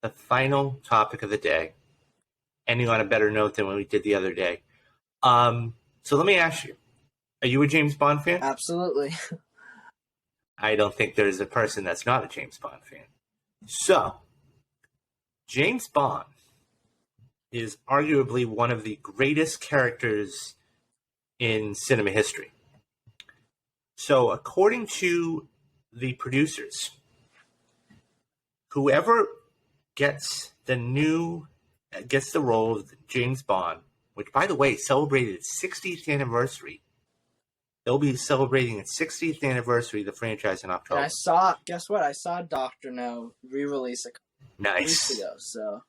the final topic of the day, ending on a better note than when we did the other day. So let me ask you, are you a James Bond fan? Absolutely. I don't think there's a person that's not a James Bond fan. So, James Bond is arguably one of the greatest characters in cinema history. So, according to the producers, whoever gets the role of James Bond, which, by the way, celebrated its 60th anniversary. They'll be celebrating its 60th anniversary of the franchise in October. And guess what? I saw Dr. No re-release a couple weeks ago. So,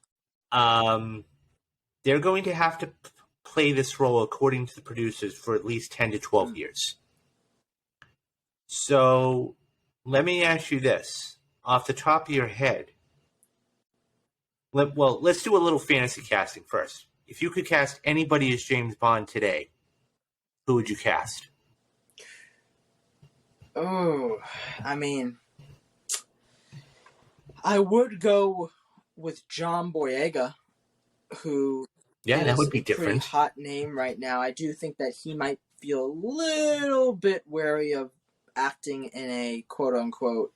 they're going to have to play this role, according to the producers, for at least 10 to 12 years. So, let me ask you this. Off the top of your head, let's do a little fantasy casting first. If you could cast anybody as James Bond today, who would you cast? Oh, I mean, I would go with John Boyega, who that would be a different. Pretty hot name right now. I do think that he might feel a little bit wary of acting in a quote-unquote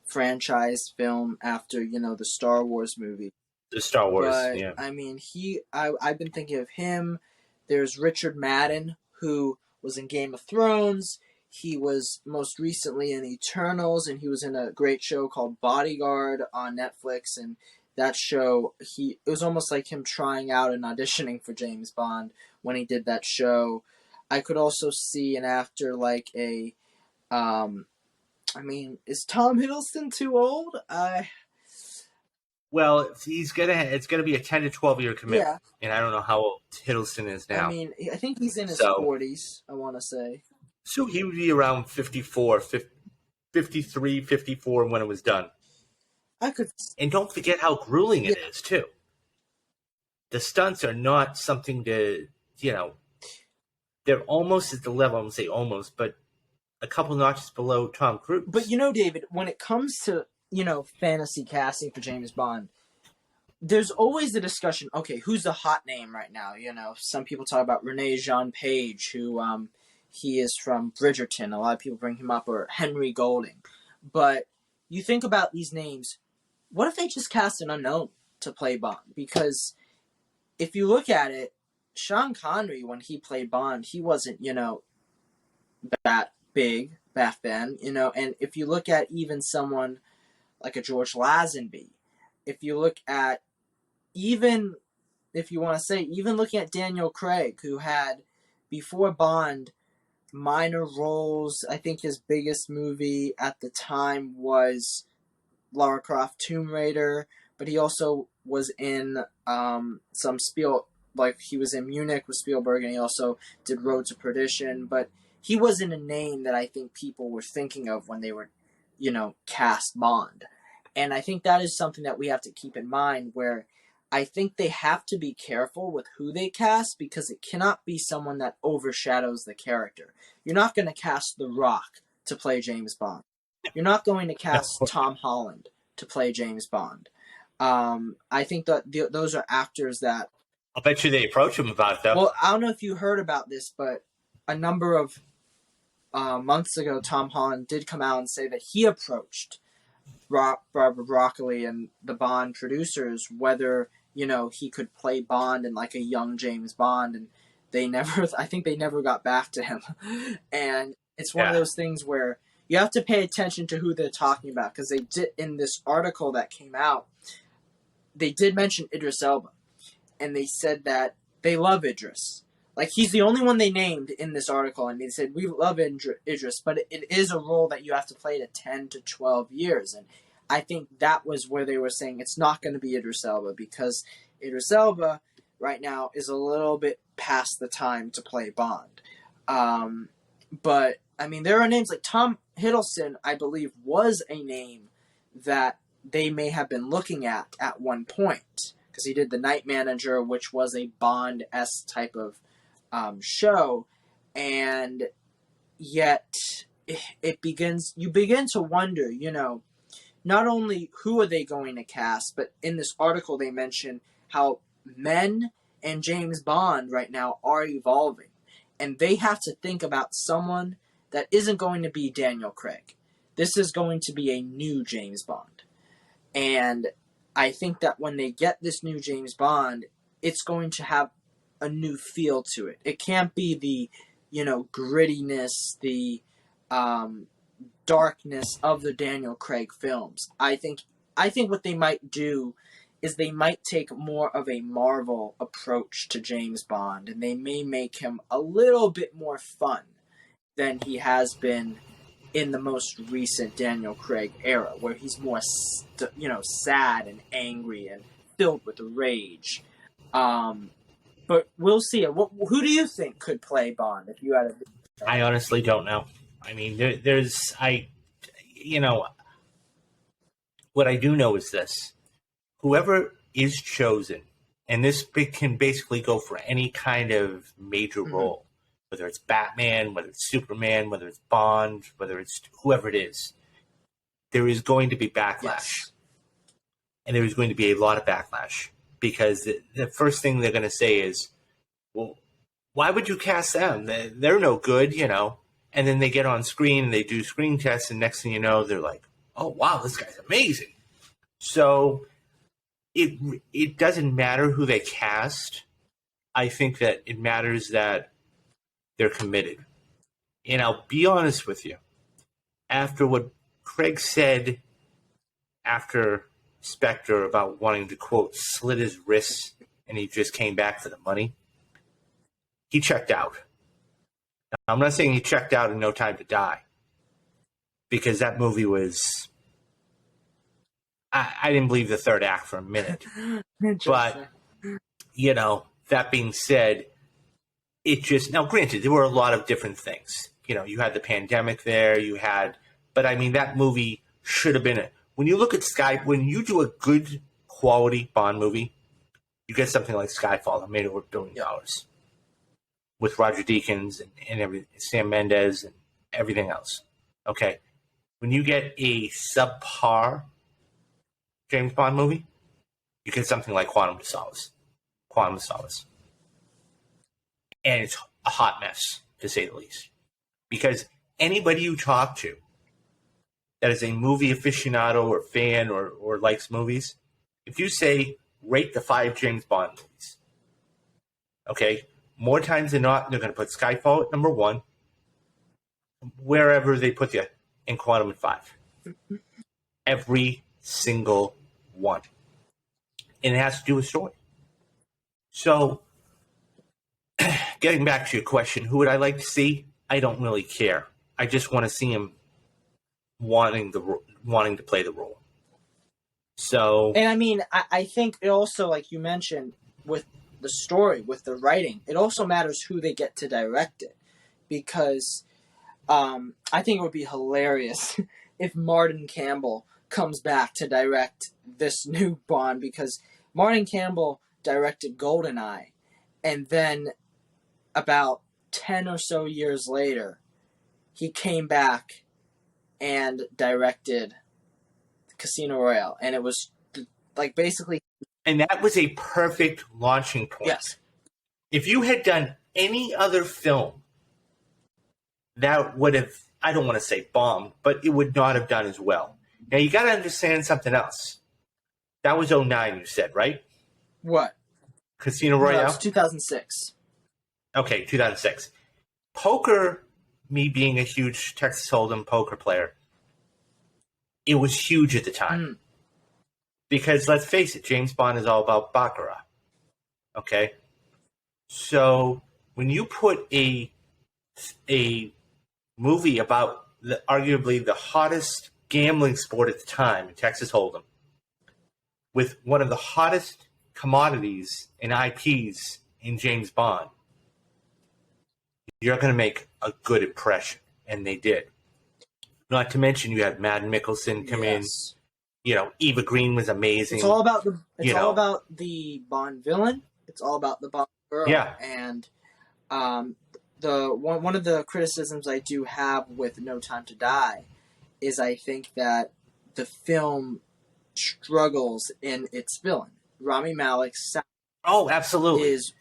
franchise film after, the Star Wars movie. The Star Wars, but, yeah. I mean, I've been thinking of him. There's Richard Madden, who was in Game of Thrones. He was most recently in Eternals, and he was in a great show called Bodyguard on Netflix. And that show, it was almost like him trying out and auditioning for James Bond when he did that show. I could also see an actor like is Tom Hiddleston too old? Well, it's gonna be a 10 to 12 year commitment, and I don't know how old Hiddleston is now. I mean, I think he's in his 40s, I want to say. So he would be around 54, 53, 54 when it was done. And don't forget how grueling it is, too. The stunts are not something to, they're almost at the level, I'm going to say almost, but a couple notches below Tom Cruise. But, David, when it comes to, fantasy casting for James Bond, there's always the discussion, okay, who's the hot name right now? Some people talk about Renee Jean Page, who he is from Bridgerton. A lot of people bring him up, or Henry Golding. But you think about these names, what if they just cast an unknown to play Bond? Because if you look at it, Sean Connery, when he played Bond, he wasn't, that big back then, and if you look at even someone like a George Lazenby, if you look at even looking at Daniel Craig, who had, before Bond, minor roles. I think his biggest movie at the time was Lara Croft Tomb Raider, but he also was in he was in Munich with Spielberg, and he also did Road to Perdition, but he wasn't a name that I think people were thinking of when they were, cast Bond. And I think that is something that we have to keep in mind, where I think they have to be careful with who they cast, because it cannot be someone that overshadows the character. You're not going to cast The Rock to play James Bond. You're not going to cast Tom Holland to play James Bond. I think that those are actors that... I'll bet you they approach him about it, though. Well, I don't know if you heard about this, but a number of months ago, Tom Holland did come out and say that he approached Barbara Broccoli and the Bond producers whether he could play Bond in like a young James Bond, and I think they never got back to him. And it's one of those things where you have to pay attention to who they're talking about, because they did, in this article that came out, they did mention Idris Elba, and they said that they love Idris. Like, he's the only one they named in this article, and they said, we love Idris, but it is a role that you have to play to 10 to 12 years. And I think that was where they were saying it's not going to be Idris Elba, because Idris Elba right now is a little bit past the time to play Bond. But, I mean, there are names like Tom Hiddleston, I believe, was a name that they may have been looking at one point, because he did The Night Manager, which was a Bond-esque type of show, and yet you begin to wonder, not only who are they going to cast, but in this article they mention how men and James Bond right now are evolving. And they have to think about someone that isn't going to be Daniel Craig. This is going to be a new James Bond. And I think that when they get this new James Bond, it's going to have a new feel to it. It can't be the, grittiness, the darkness of the Daniel Craig films. I think what they might do is they might take more of a Marvel approach to James Bond, and they may make him a little bit more fun than he has been in the most recent Daniel Craig era, where he's more, sad and angry and filled with rage. But we'll see. Who do you think could play Bond if you had a... I honestly don't know. I mean, what I do know is this. Whoever is chosen, and this can basically go for any kind of major role, whether it's Batman, whether it's Superman, whether it's Bond, whether it's whoever it is, there is going to be backlash. Yes. And there is going to be a lot of backlash. Because the first thing they're going to say is, well, why would you cast them? They're no good, And then they get on screen and they do screen tests, and next thing you know, they're like, oh, wow, this guy's amazing. So it doesn't matter who they cast. I think that it matters that they're committed. And I'll be honest with you. After what Craig said after Spectre about wanting to, quote, slit his wrists and he just came back for the money, he checked out. Now, I'm not saying he checked out in No Time to Die, because that movie was... I didn't believe the third act for a minute. But, that being said, it just... Now, granted, there were a lot of different things. You had the pandemic there, but, I mean, that movie should have been... When you look at when you do a good quality Bond movie, you get something like Skyfall that made over $1 billion. With Roger Deakins and everything, Sam Mendes and everything else. Okay. When you get a subpar James Bond movie, you get something like Quantum of Solace. And it's a hot mess, to say the least. Because anybody you talk to that is a movie aficionado or fan or likes movies, if you say, rate the 5 James Bond movies, okay, more times than not, they're going to put Skyfall at number 1, wherever they put you, in Quantum at 5. Every single one. And it has to do with story. So, getting back to your question, who would I like to see? I don't really care. I just want to see him wanting to play the role. So, and I mean, I think it also, like you mentioned, with the story, with the writing, it also matters who they get to direct it, because I think it would be hilarious if Martin Campbell comes back to direct this new Bond, because Martin Campbell directed GoldenEye, and then about 10 or so years later, he came back and directed Casino Royale, and it was like basically... And that was a perfect launching point. Yes. If you had done any other film, that would have, I don't want to say bombed, but it would not have done as well. Now, you got to understand something else. That was 2009, you said, right? What? Casino Royale? No, it was 2006. Okay, 2006. Poker, me being a huge Texas Hold'em poker player, it was huge at the time. Because, let's face it, James Bond is all about Baccarat. Okay? So, when you put a movie about arguably the hottest gambling sport at the time, in Texas Hold'em, with one of the hottest commodities and IPs in James Bond, you're going to make a good impression. And they did. Not to mention you had Mads Mikkelsen come in. Eva Green was amazing. It's all about the Bond villain. It's all about the Bond girl. Yeah. And one of the criticisms I do have with No Time to Die is I think that the film struggles in its villain. Rami Malek's absolutely is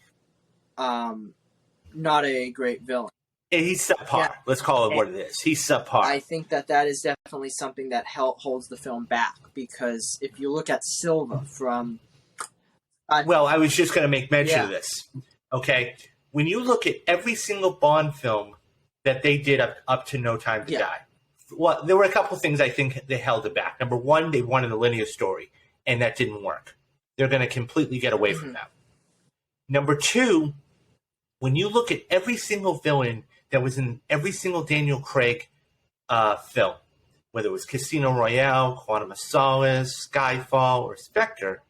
not a great villain. He's subpar. Yeah. Let's call it what it is. He's subpar. I think that is definitely something that holds the film back, because if you look at Silva from... well, I was just going to make mention of this. Okay? When you look at every single Bond film that they did up to No Time to Die, well, there were a couple of things I think they held it back. Number one, they wanted a linear story, and that didn't work. They're going to completely get away from that. Number two, when you look at every single villain that was in every single Daniel Craig film, whether it was Casino Royale, Quantum of Solace, Skyfall, or Spectre,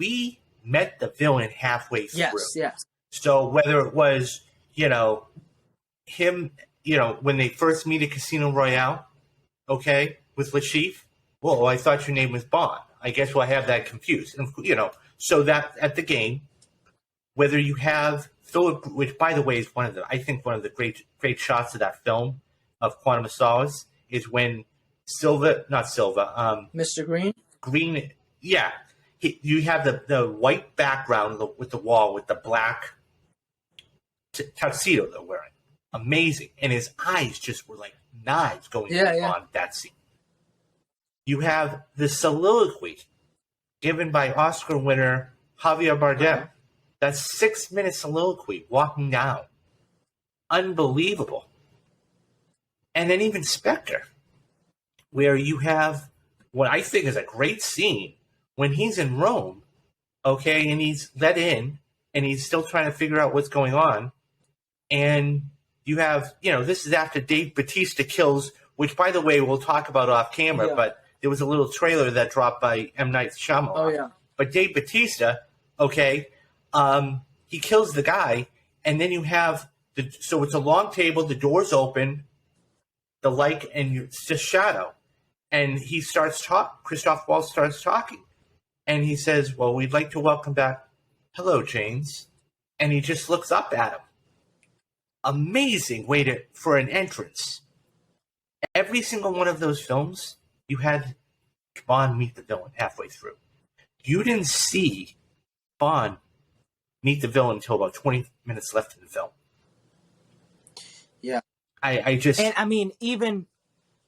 we met the villain halfway through. Yes. So whether it was, him, when they first meet at Casino Royale, okay, with Lashif, well, I thought your name was Bond. I guess we'll have that confused. And, so that at the game, whether you have Philip, which by the way is one of the great shots of that film of Quantum of Solace, is when Mr. Green, yeah, you have the white background with the wall with the black tuxedo they're wearing, amazing, and his eyes just were like knives going on that scene. You have the soliloquy given by Oscar winner Javier Bardem. That's 6-minute soliloquy walking down. Unbelievable. And then even Spectre, where you have what I think is a great scene when he's in Rome, okay, and he's let in, and he's still trying to figure out what's going on. And you have, this is after Dave Bautista kills, which, by the way, we'll talk about off camera, but there was a little trailer that dropped by M. Night Shyamalan. Oh, yeah. But Dave Bautista, okay, he kills the guy, and then you have so it's a long table, the door's open, the light, and it's just shadow. And he starts Christoph Waltz starts talking. And he says, well, we'd like to welcome back, hello, James. And he just looks up at him. Amazing way for an entrance. Every single one of those films, you had Bond meet the villain halfway through. You didn't see Bond meet the villain until about 20 minutes left in the film. Yeah. And I mean, even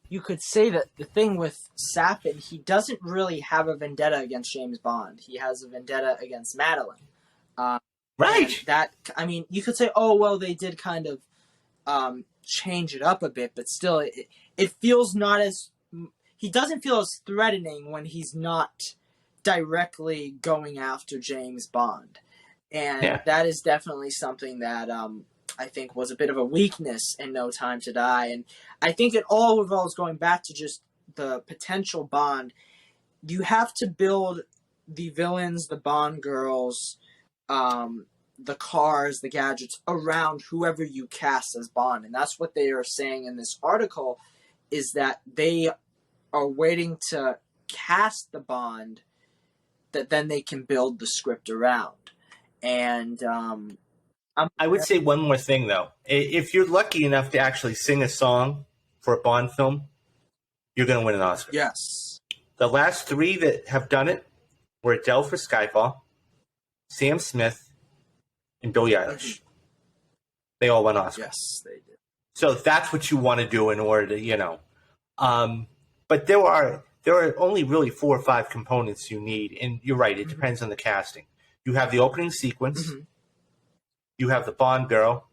you could say that the thing with Safin, he doesn't really have a vendetta against James Bond. He has a vendetta against Madeline. Right. That, I mean, you could say, oh, well, they did kind of change it up a bit, but still, it feels not as... He doesn't feel as threatening when he's not directly going after James Bond. And that is definitely something that I think was a bit of a weakness in No Time to Die. And I think it all revolves going back to just the potential Bond. You have to build the villains, the Bond girls, the cars, the gadgets around whoever you cast as Bond. And that's what they are saying in this article, is that they are waiting to cast the Bond that then they can build the script around. And I would say one more thing, though. If you're lucky enough to actually sing a song for a Bond film, you're going to win an Oscar. Yes. The last 3 that have done it were Adele for Skyfall, Sam Smith, and Billie Eilish. They all won Oscars. Yes, they did. So that's what you want to do in order to, but there are only really 4 or 5 components you need, and you're right, it depends on the casting. You have the opening sequence. You have the Bond girl.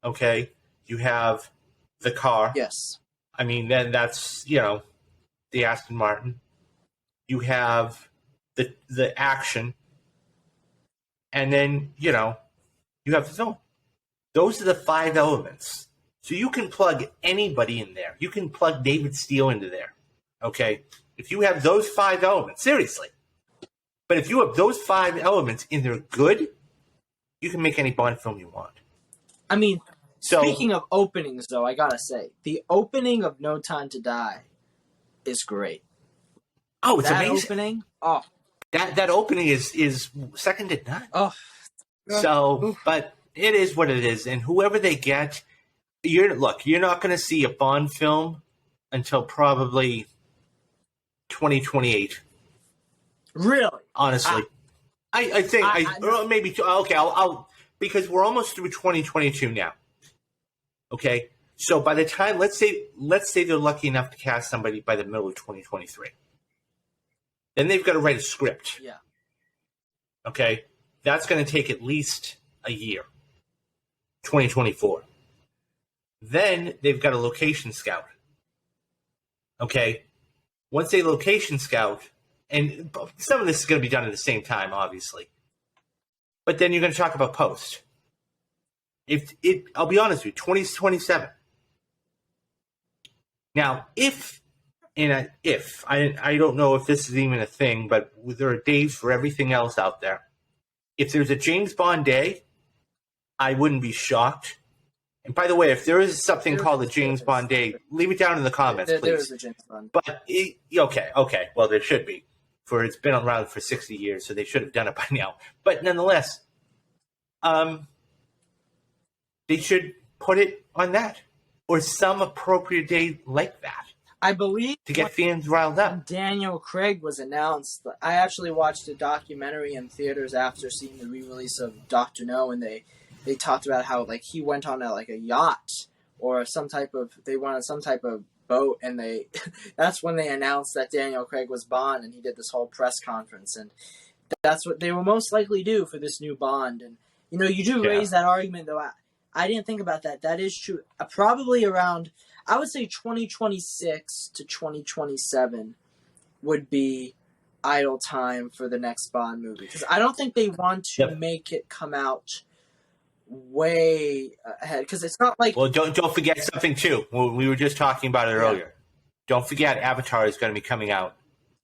Okay. You have the car. Yes. I mean, then that's, the Aston Martin. You have the action. And then, you have the film. Those are the 5 elements. So you can plug anybody in there. You can plug David Steele into there. Okay. If you have those 5 elements, seriously. But if you have those 5 elements and they're good, you can make any Bond film you want. I mean, speaking of openings, though, I gotta say, the opening of No Time to Die is great. Oh, it's that amazing. Opening, oh, that opening is second to none. Oh, so, but it is what it is, and whoever they get, you're not going to see a Bond film until probably 2028. Really? Honestly, I think maybe okay. I'll because we're almost through 2022 now. Okay, so by the time let's say they're lucky enough to cast somebody by the middle of 2023, then they've got to write a script. Yeah. Okay, that's going to take at least a year. 2024. Then they've got a location scout. Okay, once they location scout, and some of this is going to be done at the same time, obviously. But then you're going to talk about post. I'll be honest with you, 2027. Now, I don't know if this is even a thing, but there are days for everything else out there. If there's a James Bond day, I wouldn't be shocked. And by the way, if there is something called a James Bond day, leave it down in the comments, please. There is a James Bond. But okay. Well, there should be. It's been around for 60 years, so they should have done it by now. But nonetheless, they should put it on that or some appropriate day like that. I believe to get fans riled up. Daniel Craig was announced. I actually watched a documentary in theaters after seeing the re-release of Dr. No, and they talked about how he went on a yacht or they went on some type of boat, and that's when they announced that Daniel Craig was Bond, and he did this whole press conference, and that's what they will most likely do for this new Bond. And you do raise that argument, though. I didn't think about that. That is true. Probably around, I would say 2026 to 2027 would be idle time for the next Bond movie, because I don't think they want to make it come out way ahead, because it's not like. Well, don't forget something too. We were just talking about it earlier. Don't forget, Avatar is going to be coming out.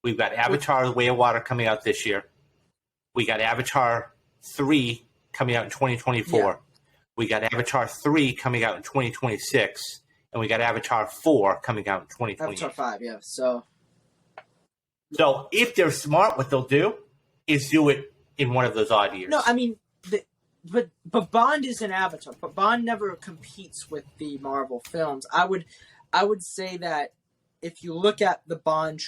We've got Avatar: The Way of Water coming out this year. We got Avatar 3 coming out in 2024. Yeah. We got Avatar 3 coming out in 2026, and we got Avatar 4 coming out in 2028. Avatar 5, yeah. So if they're smart, what they'll do is do it in one of those odd years. No, I mean, but Bond is an Avatar, but Bond never competes with the Marvel films. I would say that if you look at the Bond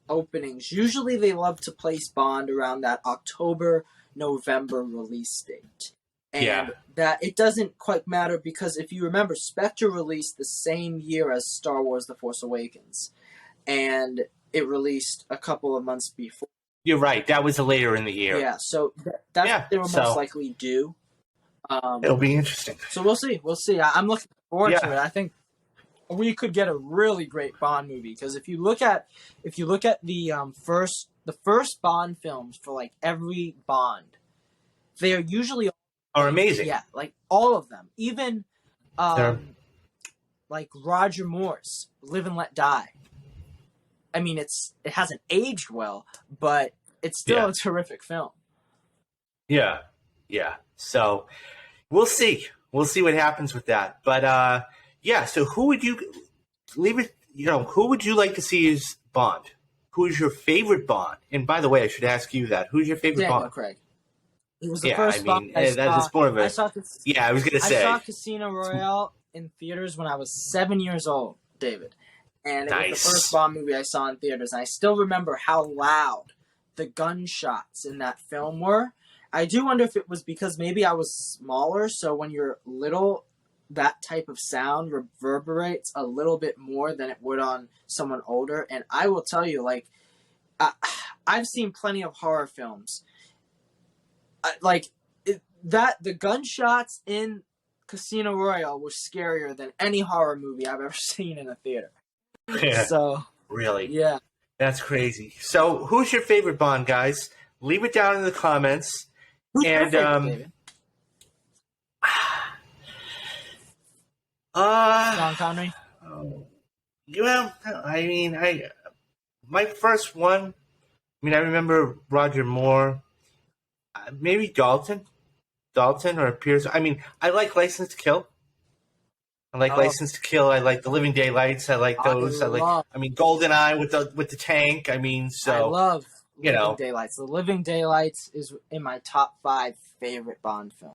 openings, usually they love to place Bond around that October-November release date. And that it doesn't quite matter, because if you remember, Spectre released the same year as Star Wars The Force Awakens. And it released a couple of months before. You're right. That was later in the year. Yeah, so that's what they will most likely do. It'll be interesting. So we'll see. We'll see. I'm looking forward to it. I think we could get a really great Bond movie, because if you look at the first Bond films for every Bond, they are usually amazing. Yeah, all of them. Even Roger Moore's Live and Let Die. I mean, it hasn't aged well, but it's still a terrific film. Yeah. So we'll see. We'll see what happens with that. But so who would you leave it? Who would you like to see as Bond? Who is your favorite Bond? And by the way, I should ask you that. Who's your favorite Daniel Bond? Craig. It was the first Bond I saw. That's more of a. I was gonna say. I saw Casino Royale in theaters when I was 7 years old, David. And it was the first Bond movie I saw in theaters. And I still remember how loud the gunshots in that film were. I do wonder if it was because maybe I was smaller, so when you're little, that type of sound reverberates a little bit more than it would on someone older. And I will tell you, I've seen plenty of horror films. The gunshots in Casino Royale were scarier than any horror movie I've ever seen in a theater. Yeah. So really, yeah, that's crazy. So, who's your favorite Bond, guys? Leave it down in the comments. Who's your favorite, David? Sean Connery. Well, my first one. I remember Roger Moore. Maybe Dalton or Pierce. I like License to Kill. I like License to Kill. I like The Living Daylights. I like those. GoldenEye with the tank. I love Living Daylights. The Living Daylights is in my top 5 favorite Bond films.